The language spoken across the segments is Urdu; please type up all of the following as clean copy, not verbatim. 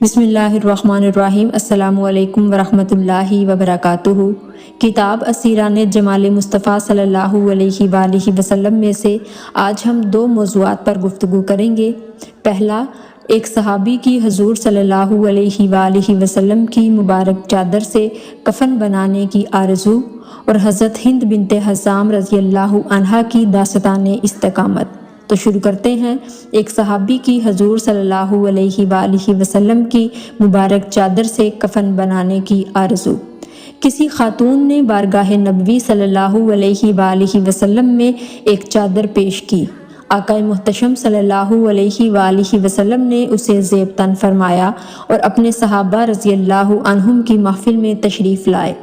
بسم اللہ الرحمن الرحیم۔ السلام علیکم ورحمۃ اللہ وبرکاتہ۔ کتاب اسیران جمال مصطفیٰ صلی اللہ علیہ وآلہ وسلم میں سے آج ہم دو موضوعات پر گفتگو کریں گے۔ پہلا، ایک صحابی کی حضور صلی اللہ علیہ وآلہ وسلم کی مبارک چادر سے کفن بنانے کی آرزو، اور حضرت ہند بنت حزام رضی اللہ عنہا کی داستان استقامت۔ تو شروع کرتے ہیں۔ ایک صحابی کی حضور صلی اللہ علیہ وآلہ وسلم کی مبارک چادر سے کفن بنانے کی آرزو۔ کسی خاتون نے بارگاہ نبوی صلی اللہ علیہ وآلہ وسلم میں ایک چادر پیش کی۔ آقا محتشم صلی اللہ علیہ وآلہ وسلم نے اسے زیب تن فرمایا اور اپنے صحابہ رضی اللہ عنہم کی محفل میں تشریف لائے۔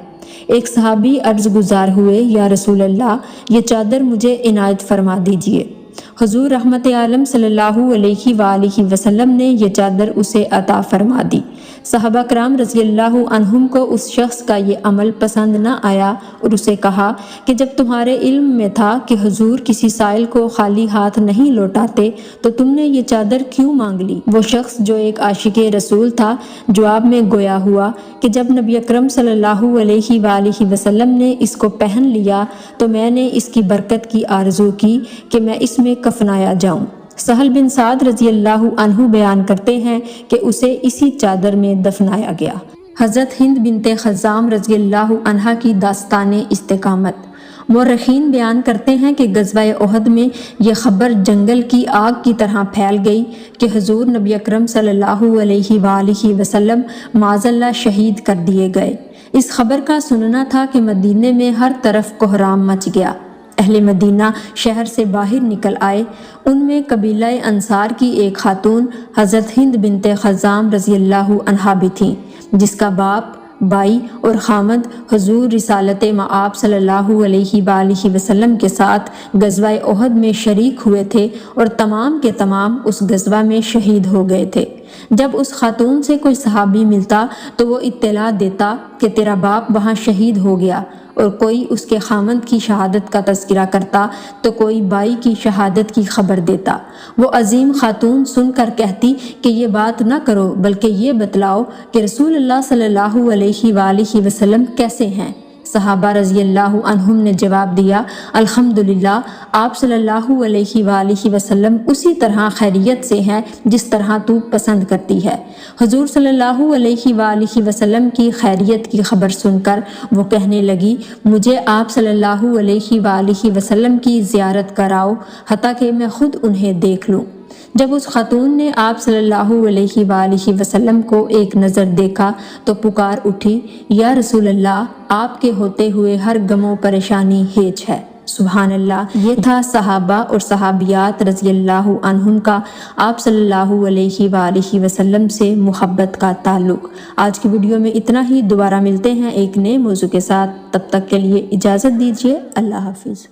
ایک صحابی عرض گزار ہوئے، یا رسول اللہ، یہ چادر مجھے عنایت فرما دیجیے۔ حضور رحمت عالم صلی اللہ علیہ وآلہ وسلم نے یہ چادر اسے عطا فرما دی۔ صحابہ کرام رضی اللہ عنہم کو اس شخص کا یہ عمل پسند نہ آیا اور اسے کہا کہ جب تمہارے علم میں تھا کہ حضور کسی سائل کو خالی ہاتھ نہیں لوٹاتے تو تم نے یہ چادر کیوں مانگ لی؟ وہ شخص جو ایک عاشق رسول تھا جواب میں گویا ہوا کہ جب نبی اکرم صلی اللہ علیہ وآلہ وسلم نے اس کو پہن لیا تو میں نے اس کی برکت کی آرزو کی کہ میں اس میں کفنایا جاؤں۔ سہل بن سعد رضی اللہ عنہ بیان کرتے ہیں کہ اسے اسی چادر میں دفنایا گیا۔ حضرت ہند بنت حزام رضی اللہ عنہا کی داستان استقامت۔ مورخین بیان کرتے ہیں کہ غزوہ احد میں یہ خبر جنگل کی آگ کی طرح پھیل گئی کہ حضور نبی اکرم صلی اللہ علیہ وآلہ وسلم معاذ اللہ شہید کر دیے گئے۔ اس خبر کا سننا تھا کہ مدینے میں ہر طرف کوہرام مچ گیا۔ اہل مدینہ شہر سے باہر نکل آئے۔ ان میں قبیلہ انصار کی ایک خاتون حضرت ہند بنت حزام رضی اللہ عنہا بھی تھیں، جس کا باپ، بائی اور خامد حضور رسالت مآب صلی اللہ علیہ وآلہ وسلم کے ساتھ غزوہ احد میں شریک ہوئے تھے اور تمام کے تمام اس غزوہ میں شہید ہو گئے تھے۔ جب اس خاتون سے کوئی صحابی ملتا تو وہ اطلاع دیتا کہ تیرا باپ وہاں شہید ہو گیا، اور کوئی اس کے خامد کی شہادت کا تذکرہ کرتا تو کوئی بائی کی شہادت کی خبر دیتا۔ وہ عظیم خاتون سن کر کہتی کہ یہ بات نہ کرو، بلکہ یہ بتلاؤ کہ رسول اللہ صلی اللہ علیہ وآلہ وسلم کیسے ہیں؟ صحابہ رضی اللہ عنہم نے جواب دیا، الحمدللہ، آپ صلی اللہ علیہ وآلہ وسلم اسی طرح خیریت سے ہیں جس طرح تو پسند کرتی ہے۔ حضور صلی اللہ علیہ وآلہ وسلم کی خیریت کی خبر سن کر وہ کہنے لگی، مجھے آپ صلی اللہ علیہ وآلہ وسلم کی زیارت کراؤ حتیٰ کہ میں خود انہیں دیکھ لوں۔ جب اس خاتون نے آپ صلی اللہ علیہ وآلہ وسلم کو ایک نظر دیکھا تو پکار اٹھی، یا رسول اللہ، آپ کے ہوتے ہوئے ہر غم و پریشانی ہیچ ہے۔ سبحان اللہ۔ یہ تھا صحابہ اور صحابیات رضی اللہ عنہم کا آپ صلی اللہ علیہ وآلہ وسلم سے محبت کا تعلق۔ آج کی ویڈیو میں اتنا ہی، دوبارہ ملتے ہیں ایک نئے موضوع کے ساتھ، تب تک کے لیے اجازت دیجیے، اللہ حافظ۔